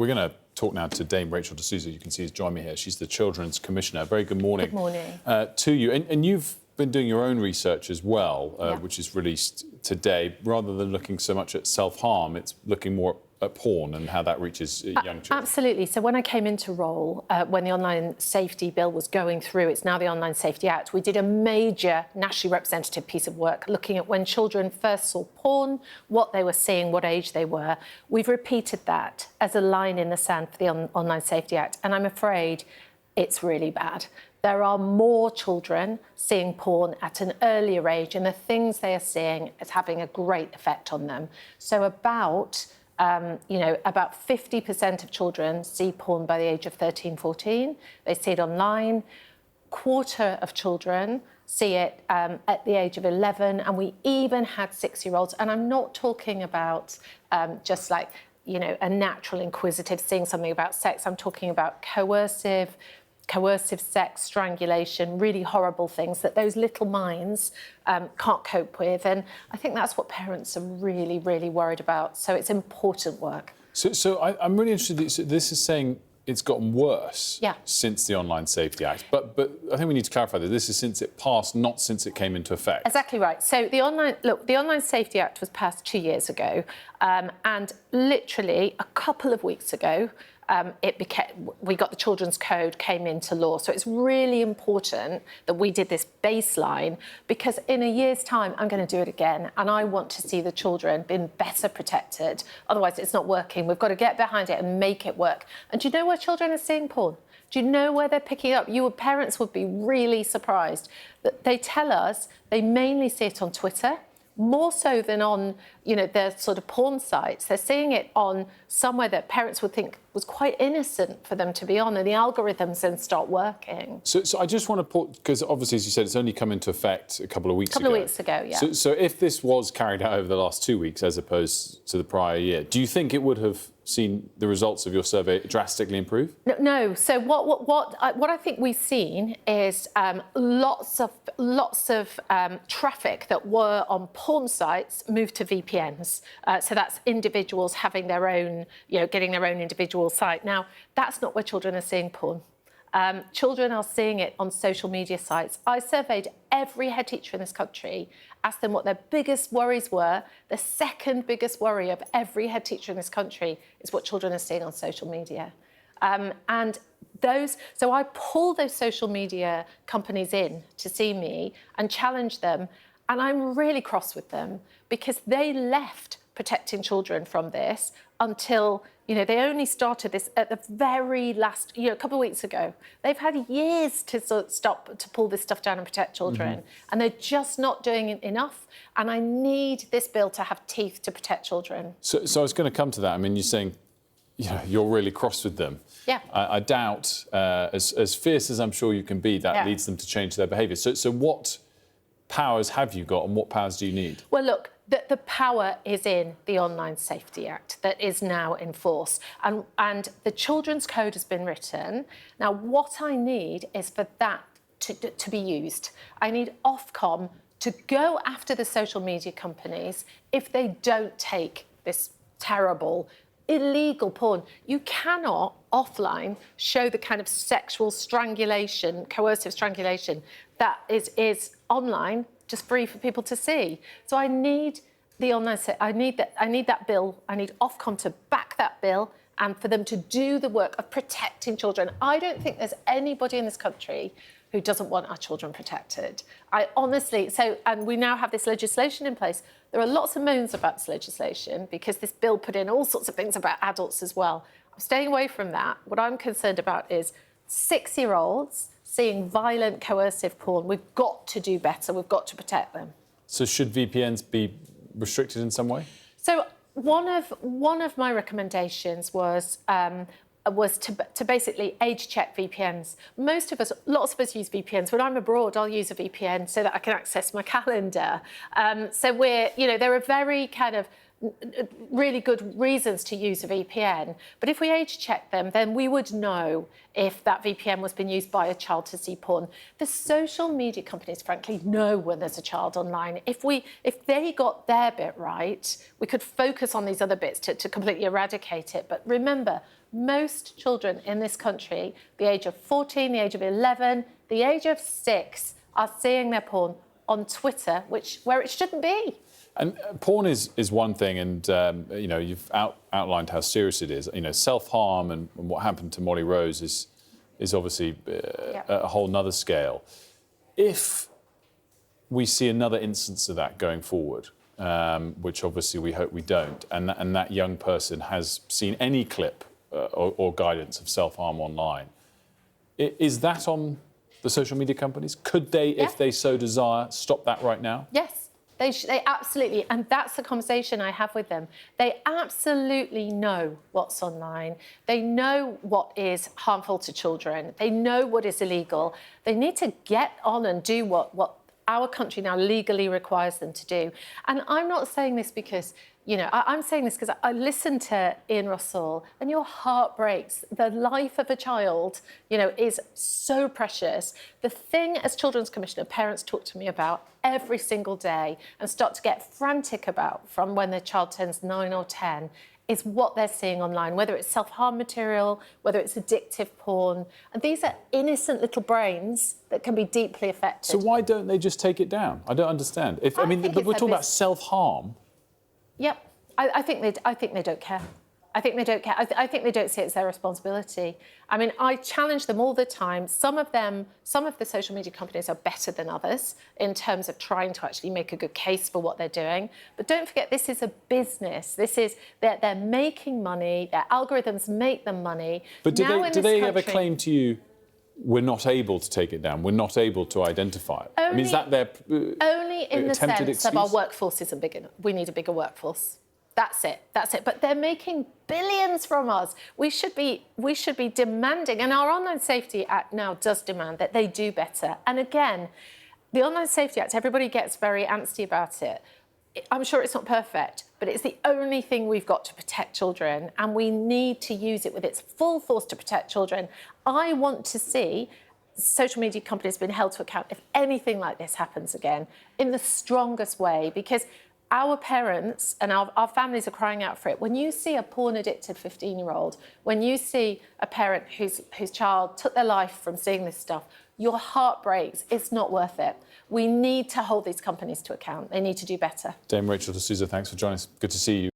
we're going to talk now to Dame Rachel De Souza. You can see has joined me here. She's the Children's Commissioner. Very good morning. Good morning. To you. And you've been doing your own research as well, Yeah. which is released today. Rather than looking so much at self-harm, it's looking more at porn and how that reaches young children. Absolutely. So when I came into role, when the Online Safety Bill was going through, it's now the Online Safety Act, we did a major nationally representative piece of work looking at when children first saw porn, what they were seeing, what age they were. We've repeated that as a line in the sand for the Online Safety Act, and I'm afraid it's really bad. There are more children seeing porn at an earlier age, and the things they are seeing is having a great effect on them. So about 50% of children see porn by the age of 13, 14. They see it online. Quarter of children see it at the age of 11. And we even had 6-year-olds. And I'm not talking about just like, a natural inquisitive seeing something about sex. I'm talking about coercive sex, strangulation, really horrible things that those little minds can't cope with. And I think that's what parents are really, really worried about. So it's important work. So I'm really interested. So this is saying it's gotten worse since the Online Safety Act. But I think we need to clarify that this is since it passed, not since it came into effect. Exactly right. So the Online Safety Act was passed 2 years ago. And literally a couple of weeks ago, we got the Children's Code came into law. So it's really important that we did this baseline, because in a year's time, I'm going to do it again. And I want to see the children being better protected. Otherwise, it's not working. We've got to get behind it and make it work. And do you know where children are seeing porn? Do you know where they're picking up? Your parents would be really surprised that they tell us they mainly see it on Twitter, more so than on, their sort of porn sites. They're seeing it on somewhere that parents would think was quite innocent for them to be on, and the algorithms then start working. So I just want to put, because obviously, as you said, it's only come into effect a couple of weeks ago. A couple of weeks ago, yeah. So if this was carried out over the last 2 weeks as opposed to the prior year, do you think it would have seen the results of your survey drastically improve? No. So what I think we've seen is lots of traffic that were on porn sites moved to VPNs. So that's individuals having their own, getting their own individual site. Now, that's not where children are seeing porn. Children are seeing it on social media sites. I surveyed every head teacher in this country, asked them what their biggest worries were. The second biggest worry of every head teacher in this country is what children are seeing on social media. So I pull those social media companies in to see me and challenge them. And I'm really cross with them because they left protecting children from this until, they only started this at the very last, a couple of weeks ago. They've had years to to pull this stuff down and protect children. And they're just not doing enough. And I need this bill to have teeth to protect children. So I was going to come to that. I mean, you're saying, you're really cross with them. Yeah. I doubt, as fierce as I'm sure you can be, that leads them to change their behaviour. So what powers have you got and what powers do you need? Well, look, the power is in the Online Safety Act that is now in force. And the Children's Code has been written. Now, what I need is for that to be used. I need Ofcom to go after the social media companies if they don't take this terrible, illegal porn. You cannot offline show the kind of sexual strangulation, coercive strangulation that is online, just free for people to see. So I need the online. I need that bill. I need Ofcom to back that bill and for them to do the work of protecting children. I don't think there's anybody in this country who doesn't want our children protected. And we now have this legislation in place. There are lots of moans about this legislation because this bill put in all sorts of things about adults as well. I'm staying away from that. What I'm concerned about is 6-year-olds seeing violent, coercive porn. We've got to do better. We've got to protect them. So should VPNs be restricted in some way? So one of my recommendations was to basically age check VPNs. Lots of us use VPNs. When I'm abroad, I'll use a VPN so that I can access my calendar. So there are very kind of really good reasons to use a VPN. But if we age check them, then we would know if that VPN was being used by a child to see porn. The social media companies, frankly, know when there's a child online. If they got their bit right, we could focus on these other bits to completely eradicate it. But remember, most children in this country, the age of 14, the age of 11, the age of 6, are seeing their porn on Twitter, where it shouldn't be. And porn is one thing, and you know, you've outlined how serious it is. You know, self-harm and what happened to Molly Rose is obviously a whole nother scale. If we see another instance of that going forward, which obviously we hope we don't, and that young person has seen any clip or guidance of self-harm online, is that on the social media companies? Could they, if they so desire, stop that right now? Yes, they absolutely, and that's the conversation I have with them. They absolutely know what's online. They know what is harmful to children. They know what is illegal. They need to get on and do what our country now legally requires them to do. And I'm not saying this because, you know, I'm saying this because I listened to Ian Russell, and your heart breaks. The life of a child, you know, is so precious. The thing, as Children's Commissioner, parents talk to me about every single day and start to get frantic about from when their child turns 9 or 10 is what they're seeing online, whether it's self-harm material, whether it's addictive porn. And these are innocent little brains that can be deeply affected. So why don't they just take it down? I don't understand. I mean, but we're talking about self-harm. Yep, I think they don't care. I think they don't care. I think they don't see it as their responsibility. I mean, I challenge them all the time. Some of the social media companies are better than others in terms of trying to actually make a good case for what they're doing. But don't forget, this is a business. They're making money. Their algorithms make them money. But do they ever claim to you, we're not able to take it down, we're not able to identify it? I mean, is that their only in the sense excuse? of our workforce isn't big enough. We need a bigger workforce. That's it. But they're making billions from us. We should be demanding, and our Online Safety Act now does demand that they do better. And again, the Online Safety Act, everybody gets very antsy about it. I'm sure it's not perfect, but it's the only thing we've got to protect children, and we need to use it with its full force to protect children. I want to see social media companies being held to account if anything like this happens again in the strongest way, because our parents and our families are crying out for it. When you see a porn-addicted 15-year-old, when you see a parent whose child took their life from seeing this stuff, your heart breaks. It's not worth it. We need to hold these companies to account. They need to do better. Dame Rachel De Souza, thanks for joining us. Good to see you.